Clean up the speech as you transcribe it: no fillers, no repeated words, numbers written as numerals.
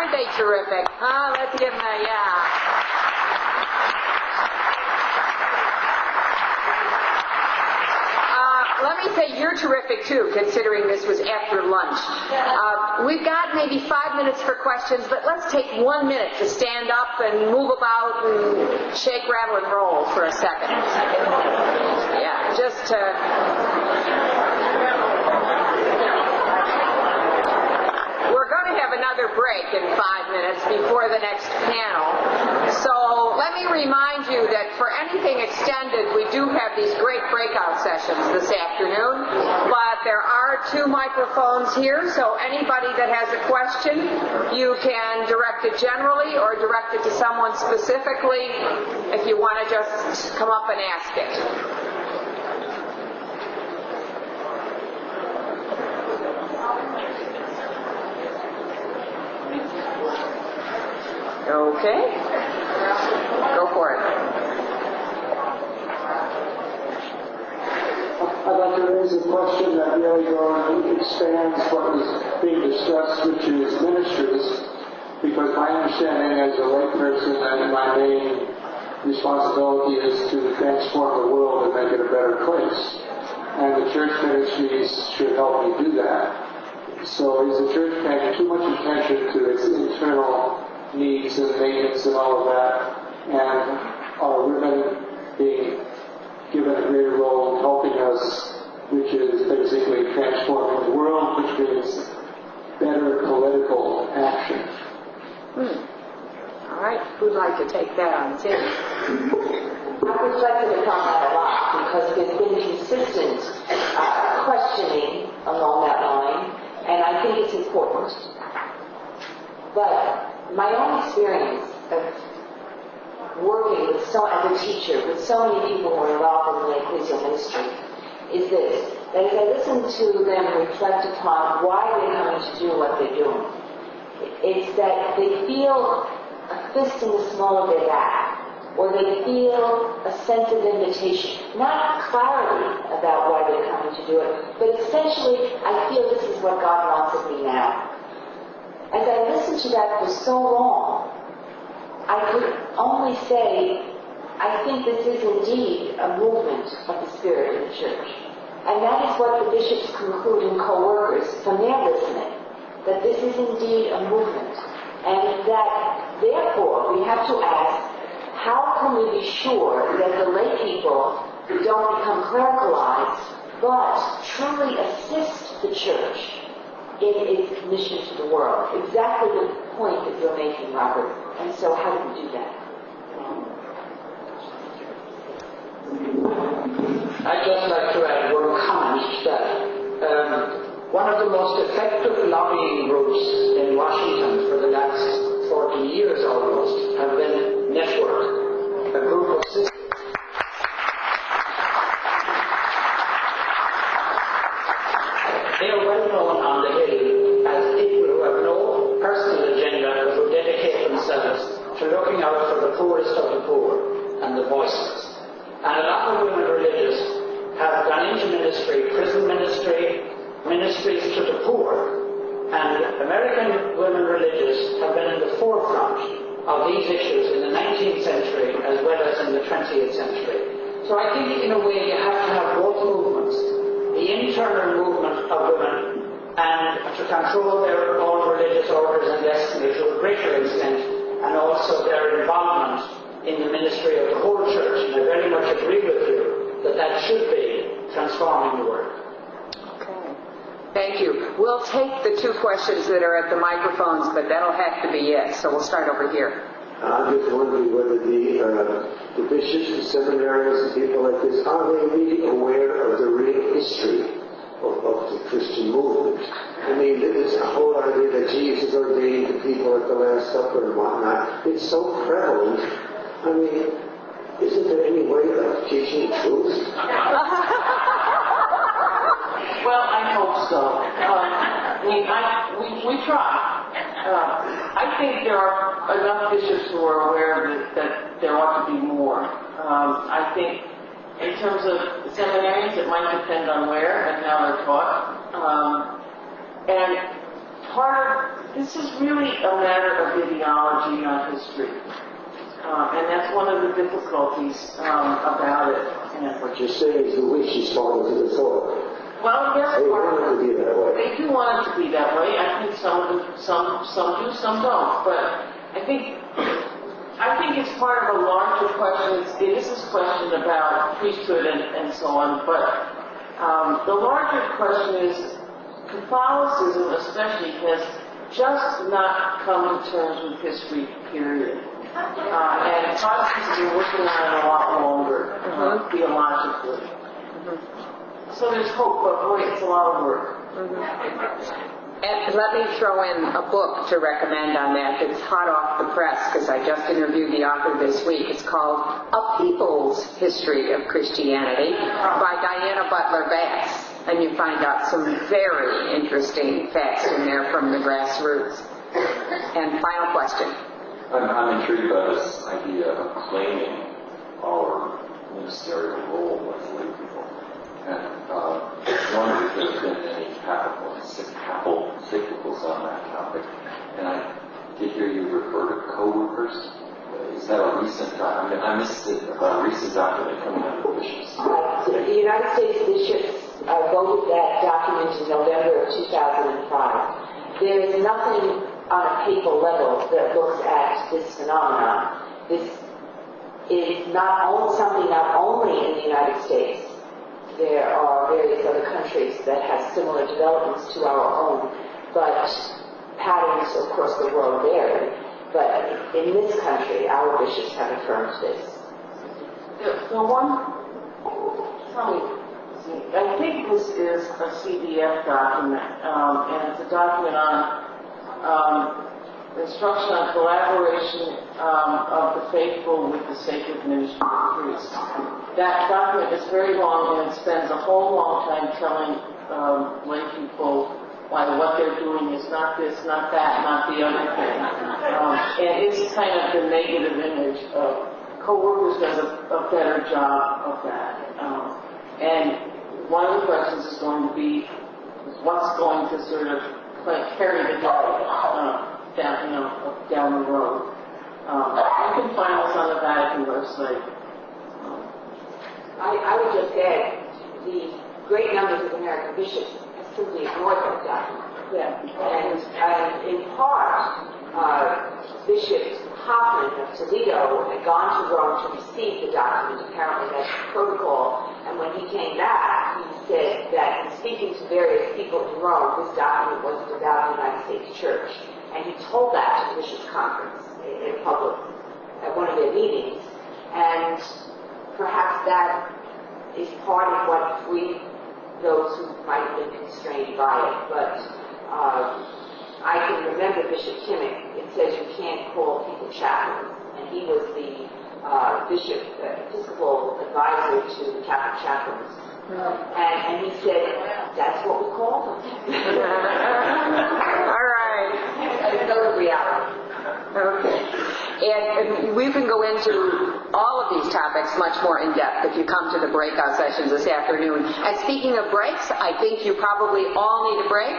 Aren't they terrific? Let's give them a yeah. Let me say you're terrific too, considering this was after lunch. We've got maybe 5 minutes for questions, but let's take 1 minute to stand up and move about and shake, rattle, and roll for a second. Yeah, just to... We're going to have another break in 5 minutes before the next panel. So let me remind you that for anything extended, we do have these great breakout sessions this afternoon. But there are 2 microphones here, so anybody that has a question, you can direct it generally or direct it to someone specifically if you want to just come up and ask it. Okay. Go for it. I'd like to raise a question that really expands what was being discussed, which is ministries, because my understanding as a layperson that my main responsibility is to transform the world and make it a better place. And the church ministries should help me do that. So is the church paying too much attention to its internal needs and maintenance and all of that, and are women being given a greater role in helping us, which is basically transforming the world, which means better political action? All right, who'd like to take that on, Tim? I've reflected upon that a lot because there's been consistent questioning along that line, and I think it's important. But my own experience of working with as a teacher with so many people who are involved in the ecclesial ministry is this: that as I listen to them reflect upon why they're coming to do what they're doing, it's that they feel a fist in the small of their back, or they feel a sense of invitation, not clarity about why they're coming to do it, but essentially, I feel this is what God wants of me now. As I listened to that for so long, I could only say, I think this is indeed a movement of the Spirit in the church. And that is what the bishops conclude and co-workers from their listening, that this is indeed a movement. And that, therefore, we have to ask, how can we be sure that the lay people don't become clericalized, but truly assist the church in its mission to the world? Exactly the point that you're making, Robert. And so how do we do that? I'd just like to add one comment that one of the most effective lobbying groups in Washington for the last 40 years almost have been Network, a group of sisters. They are well known on the Hill as people who have no personal agenda but who dedicate themselves to looking out for the poorest of the poor and the voiceless. And a lot of women religious have gone into ministry, prison ministry, ministries to the poor. And American women religious have been in the forefront of these issues in the 19th century as well as in the 20th century. So I think in a way you have to have both movements. The internal movement of women and to control their own religious orders and destiny to a greater extent, and also their involvement in the ministry of the whole church. And I very much agree with you that that should be transforming the world. Okay. Thank you. We'll take the 2 questions that are at the microphones, but that'll have to be it. So we'll start over here. I'm just wondering whether the bishops and seminaries and people like this, are they really aware of the real history of the Christian movement? I mean, this whole idea that Jesus ordained the people at the Last Supper and whatnot, it's so prevalent. I mean, isn't there any way of teaching the truth? Well, I hope so. We try. I think there are enough bishops who are aware that there ought to be more. I think in terms of seminaries, it might depend on where and how they're taught. And this is really a matter of ideology, not history. And that's one of the difficulties about it. And What you're saying is the wish is falling to the floor. well, yes, They want it to be that way. they do want it to be that way. I think some do, some don't. But I think it's part of a larger question. It is this question about priesthood and so on. But the larger question is Catholicism, especially, has just not come to terms with history. Period. And Protestants have been working on it a lot longer, theologically. So there's hope, but boy, it's a lot of work. And let me throw in a book to recommend on that that's hot off the press, because I just interviewed the author this week. It's called A People's History of Christianity by Diana Butler Bass. And you find out some very interesting facts in there from the grassroots. And final question. I'm intrigued by this idea of claiming our ministerial role as lay people. And wondered if there's been any papal cyclicals on that topic. And I did hear you refer to co-workers. Is that a recent document? I missed it, a recent document coming out of the bishops. The United States bishops voted that document in November of 2005. There is nothing on a papal level that looks at this phenomenon. This is something not only in the United States. There are various other countries that have similar developments to our own, but patterns across the world vary. But in this country, our bishops have affirmed this. I think this is a CDF document, and it's a document on instruction on collaboration of the faithful with the sacred ministry of priests. That document is very long, and it spends a whole long time telling lay people why what they're doing is not this, not that, not the other thing. And it's kind of the negative image of co-workers does a better job of that. And one of the questions is going to be what's going to sort of carry the day down the road. You can find this on the Vatican website. I would just add, the great numbers of American bishops have simply ignored that document. And in part, Bishop Hoffman of Toledo had gone to Rome to receive the document. Apparently that's protocol. And when he came back, he said that in speaking to various people in Rome, this document wasn't about the United States Church. And he told that to the Bishops' Conference in public at one of their meetings. And perhaps that is part of what freed those who might have been constrained by it. But I can remember Bishop Kimmick. It says you can't call people chaplains. And he was the Episcopal advisor to the Catholic chaplains. And he said, that's what we call them. All right. It's no reality. Okay. And we can go into all of these topics much more in depth if you come to the breakout sessions this afternoon. And speaking of breaks, I think you probably all need a break.